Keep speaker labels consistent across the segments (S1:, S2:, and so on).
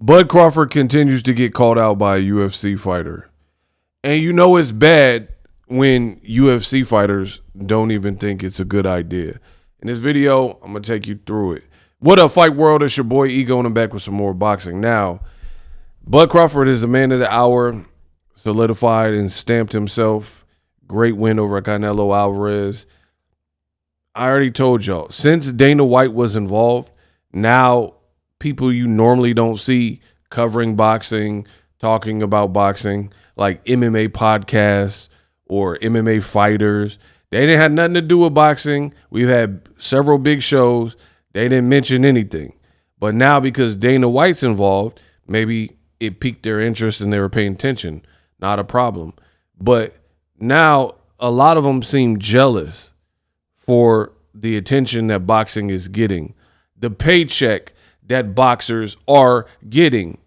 S1: Bud Crawford continues to get called out by a UFC fighter. And you know it's bad when UFC fighters don't even think it's a good idea. In this video, I'm going to take you through it. What up, Fight World? It's your boy Ego, and I'm back with some more boxing. Now, Bud Crawford is the man of the hour, solidified and stamped himself. Great win over Canelo Alvarez. I already told y'all, since Dana White was involved, now people you normally don't see covering boxing, talking about boxing, like MMA podcasts or MMA fighters, they didn't have nothing to do with boxing. We've had several big shows. They didn't mention anything. But now because Dana White's involved, maybe it piqued their interest and they were paying attention. Not a problem. But now a lot of them seem jealous for the attention that boxing is getting, the paycheck that boxers are getting.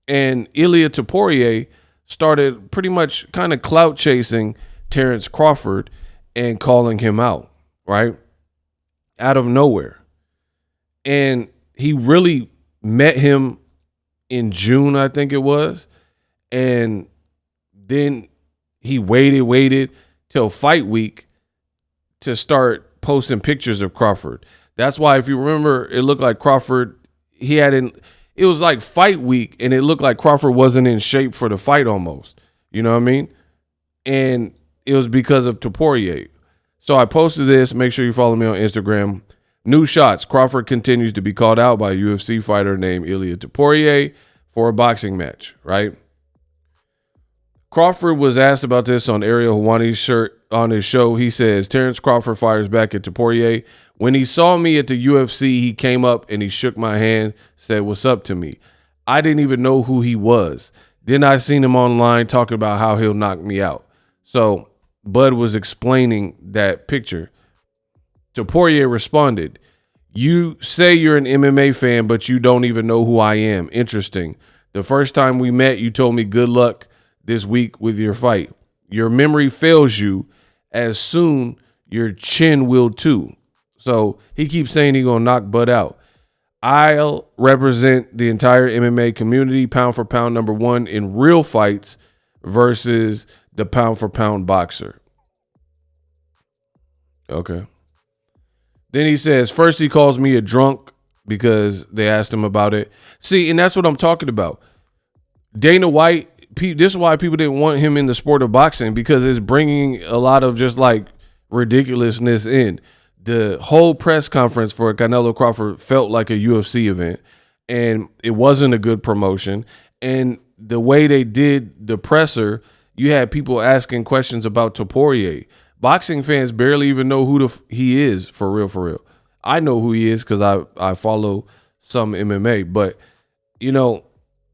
S1: And Ilia Topuria started pretty much kind of clout chasing Terence Crawford and calling him out, right? Out of nowhere. And he really met him in June, I think it was. And then he waited till fight week to start posting pictures of Crawford. That's why, if you remember, it looked like Crawford, it was like fight week, and it looked like Crawford wasn't in shape for the fight almost. You know what I mean? And it was because of Topuria. So I posted this. Make sure you follow me on Instagram. New shots. Crawford continues to be called out by a UFC fighter named Ilia Topuria for a boxing match, right? Crawford was asked about this on Ariel Helwani's on his show. He says, Terence Crawford fires back at Topuria. When he saw me at the UFC, he came up and he shook my hand, said, "What's up?" to me. I didn't even know who he was. Then I seen him online talking about how he'll knock me out. So Bud was explaining that picture. Topuria responded, "You say you're an MMA fan, but you don't even know who I am. Interesting. The first time we met, you told me good luck this week with your fight. Your memory fails you as soon your chin will too." So he keeps saying he's going to knock Bud out. I'll represent the entire MMA community, pound for pound number one in real fights versus the pound for pound boxer. Okay. Then he says, first he calls me a drunk because they asked him about it. See, and that's what I'm talking about. Dana White, this is why people didn't want him in the sport of boxing, because it's bringing a lot of just like ridiculousness in. The whole press conference for Canelo Crawford felt like a UFC event, and it wasn't a good promotion. And the way they did the presser, you had people asking questions about Topuria. Boxing fans barely even know who he is for real, for real. I know who he is because I follow some MMA, but you know,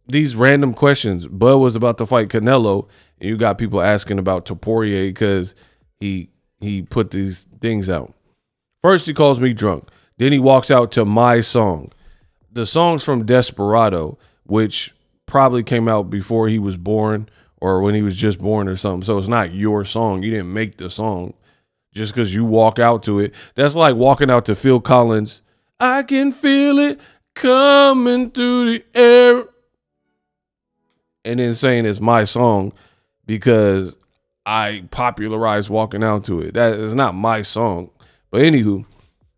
S1: these random questions. Bud was about to fight Canelo, and you got people asking about Topuria because he put these things out. First, he calls me drunk. Then he walks out to my song. The song's from Desperado, which probably came out before he was born or when he was just born or something. So it's not your song. You didn't make the song just because you walk out to it. That's like walking out to Phil Collins. I can feel it coming through the air. And then saying it's my song because I popularized walking out to it. That is not my song. But anywho,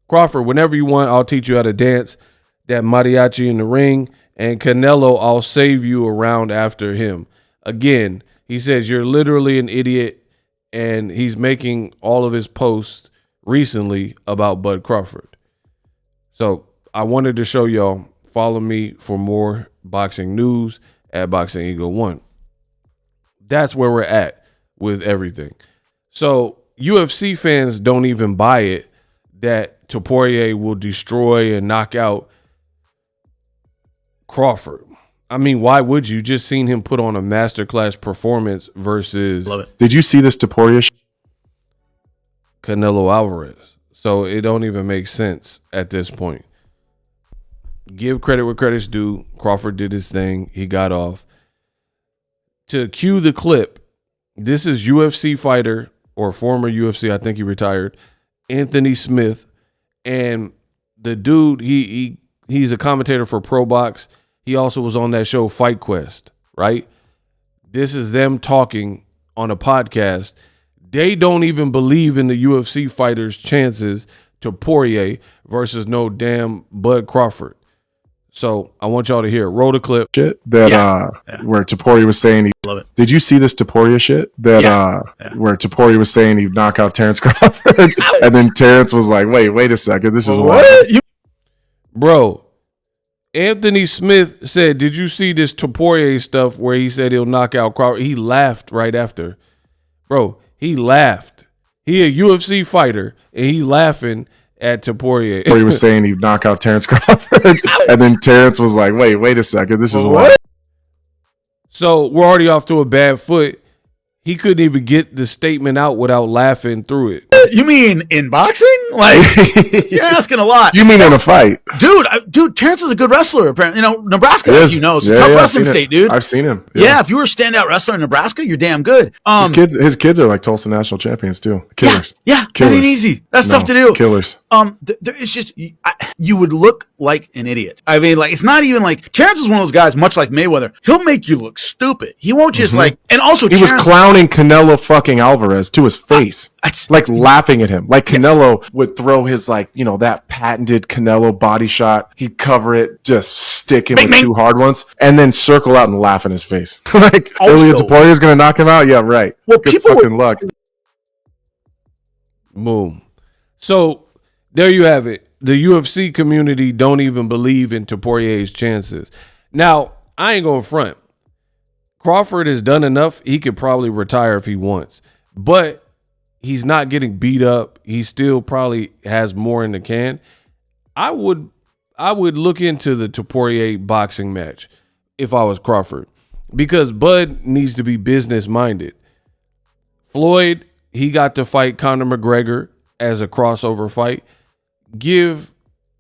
S1: Crawford, whenever you want, I'll teach you how to dance that mariachi in the ring. And Canelo, I'll save you around after him. Again, he says you're literally an idiot. And he's making all of his posts recently about Bud Crawford. So I wanted to show y'all. Follow me for more boxing news at Boxing Eagle 1. That's where we're at with everything. So UFC fans don't even buy it that Topuria will destroy and knock out Crawford. I mean, why would you? Just seen him put on a masterclass performance versus
S2: Love it. Did you see this Topuria
S1: Canelo Alvarez? So it don't even make sense at this point. Give credit where credit's due. Crawford did his thing. He got off. To cue the clip, this is UFC fighter or former UFC, I think he retired, Anthony Smith. And the dude, he's a commentator for Pro Box. He also was on that show Fight Quest, right? This is them talking on a podcast. They don't even believe in the UFC fighters' chances to Poirier versus no damn Bud Crawford. So I want y'all to hear it. Roll the clip.
S2: Shit that where Topuria was saying
S3: Love it.
S2: Did you see this Topuria shit? That where Topuria was saying he'd knock out Terence Crawford, and then Terence was like, "Wait a second, this is what."
S1: Bro, Anthony Smith said, "Did you see this Topuria stuff where he said he'll knock out Crawford?" He laughed right after. Bro, he laughed. He a UFC fighter, and he laughing at Topuria.
S2: He was saying he'd knock out Terence Crawford, and then Terence was like, "Wait a second, this is what."
S1: So we're already off to a bad foot. He couldn't even get the statement out without laughing through it.
S3: You mean in boxing? Like, you're asking a lot.
S2: You mean in a fight?
S3: Dude, Terence is a good wrestler, apparently. You know, Nebraska, as you know, is a tough wrestling state, dude.
S2: I've seen him.
S3: Yeah, if you were a standout wrestler in Nebraska, you're damn good.
S2: His kids are like Tulsa national champions, too. Killers.
S3: Yeah, that ain't easy. That's tough to do.
S2: Killers.
S3: It's just, you would look like an idiot. I mean, like, it's not even like, Terence is one of those guys, much like Mayweather, he'll make you look stupid. He won't just and also
S2: he was clowning Canelo fucking Alvarez to his face. Like laughing at him. Like Canelo would throw his like, you know, that patented Canelo body shot. He'd cover it, just stick him with two hard ones, and then circle out and laugh in his face. Like, Ilia Topuria is going to knock him out? Yeah, right.
S3: Well,
S2: good fucking luck.
S1: Boom. So there you have it. The UFC community don't even believe in Topuria's chances. Now, I ain't going to front. Crawford has done enough. He could probably retire if he wants. But he's not getting beat up. He still probably has more in the can. I would look into the Topuria boxing match if I was Crawford, because Bud needs to be business minded. Floyd, he got to fight Conor McGregor as a crossover fight.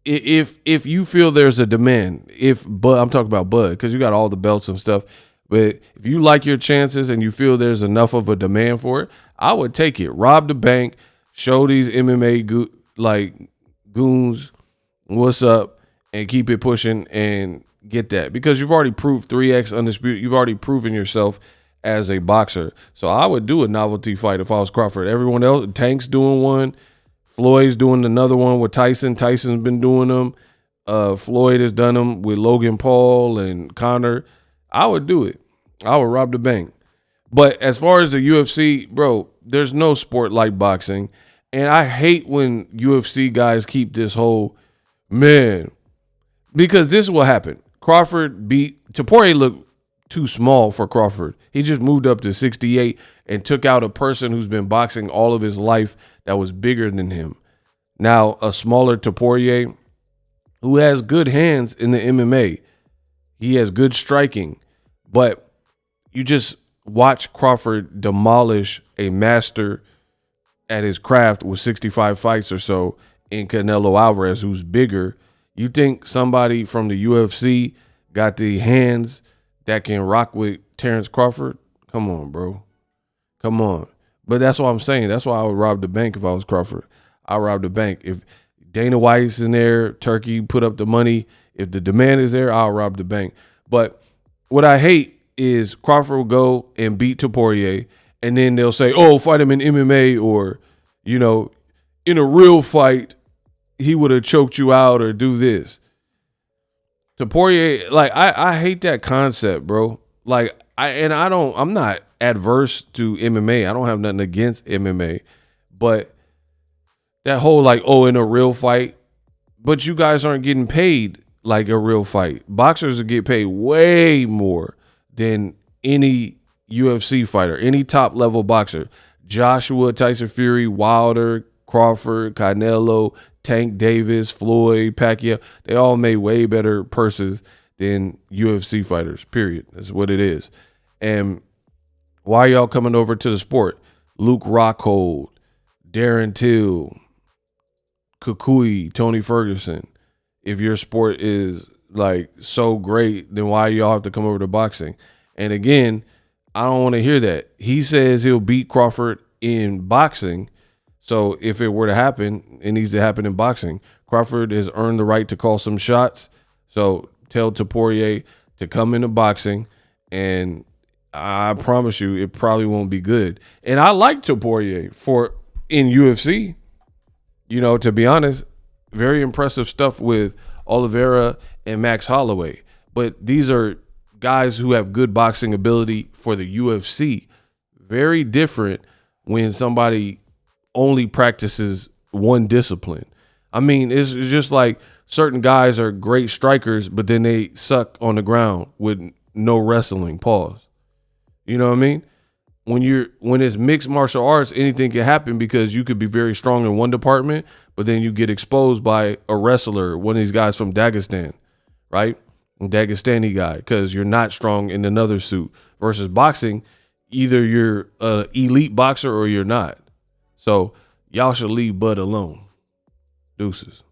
S1: If you feel there's a demand, I'm talking about Bud, because you got all the belts and stuff. But if you like your chances and you feel there's enough of a demand for it, I would take it. Rob the bank, show these MMA goons what's up, and keep it pushing and get that. Because you've already proved 3X undisputed. You've already proven yourself as a boxer. So I would do a novelty fight if I was Crawford. Everyone else, Tank's doing one. Floyd's doing another one with Tyson. Tyson's been doing them. Floyd has done them with Logan Paul and Conor. I would do it. I would rob the bank. But as far as the UFC, bro, there's no sport like boxing. And I hate when UFC guys keep this whole, man, because this is what happened. Crawford beat, Topuria looked too small for Crawford. He just moved up to 68 and took out a person who's been boxing all of his life that was bigger than him. Now, a smaller Topuria who has good hands in the MMA. He has good striking, but you just watch Crawford demolish a master at his craft with 65 fights or so in Canelo Alvarez, who's bigger. You think somebody from the UFC got the hands that can rock with Terence Crawford? Come on, bro. Come on. But that's what I'm saying. That's why I would rob the bank if I was Crawford. I'd rob the bank. If Dana White's in there, Turkey put up the money. If the demand is there, I'll rob the bank. But what I hate is Crawford will go and beat Topuria, and then they'll say, oh, fight him in MMA, or, you know, in a real fight, he would have choked you out or do this. Topuria, like, I hate that concept, bro. Like, I'm not adverse to MMA. I don't have nothing against MMA. But that whole, like, oh, in a real fight, but you guys aren't getting paid like a real fight. Boxers will get paid way more than any UFC fighter, any top level boxer. Joshua, Tyson Fury, Wilder, Crawford, Canelo, Tank Davis, Floyd, Pacquiao, they all made way better purses than UFC fighters, period. That's what it is. And why are y'all coming over to the sport? Luke Rockhold, Darren Till, Kukui, Tony Ferguson. If your sport is like so great, then why y'all have to come over to boxing? And again, I don't want to hear that. He says he'll beat Crawford in boxing. So if it were to happen, it needs to happen in boxing. Crawford has earned the right to call some shots. So tell Topuria to come into boxing, and I promise you, it probably won't be good. And I like Topuria in UFC. You know, to be honest, very impressive stuff with Oliveira and Max Holloway. But these are guys who have good boxing ability for the UFC. Very different when somebody only practices one discipline. I mean, it's just like certain guys are great strikers, but then they suck on the ground with no wrestling. Pause. You know what I mean? When it's mixed martial arts, anything can happen because you could be very strong in one department, but then you get exposed by a wrestler, one of these guys from Dagestan, right? A Dagestani guy, because you're not strong in another suit. Versus boxing, either you're an elite boxer or you're not. So y'all should leave Bud alone. Deuces.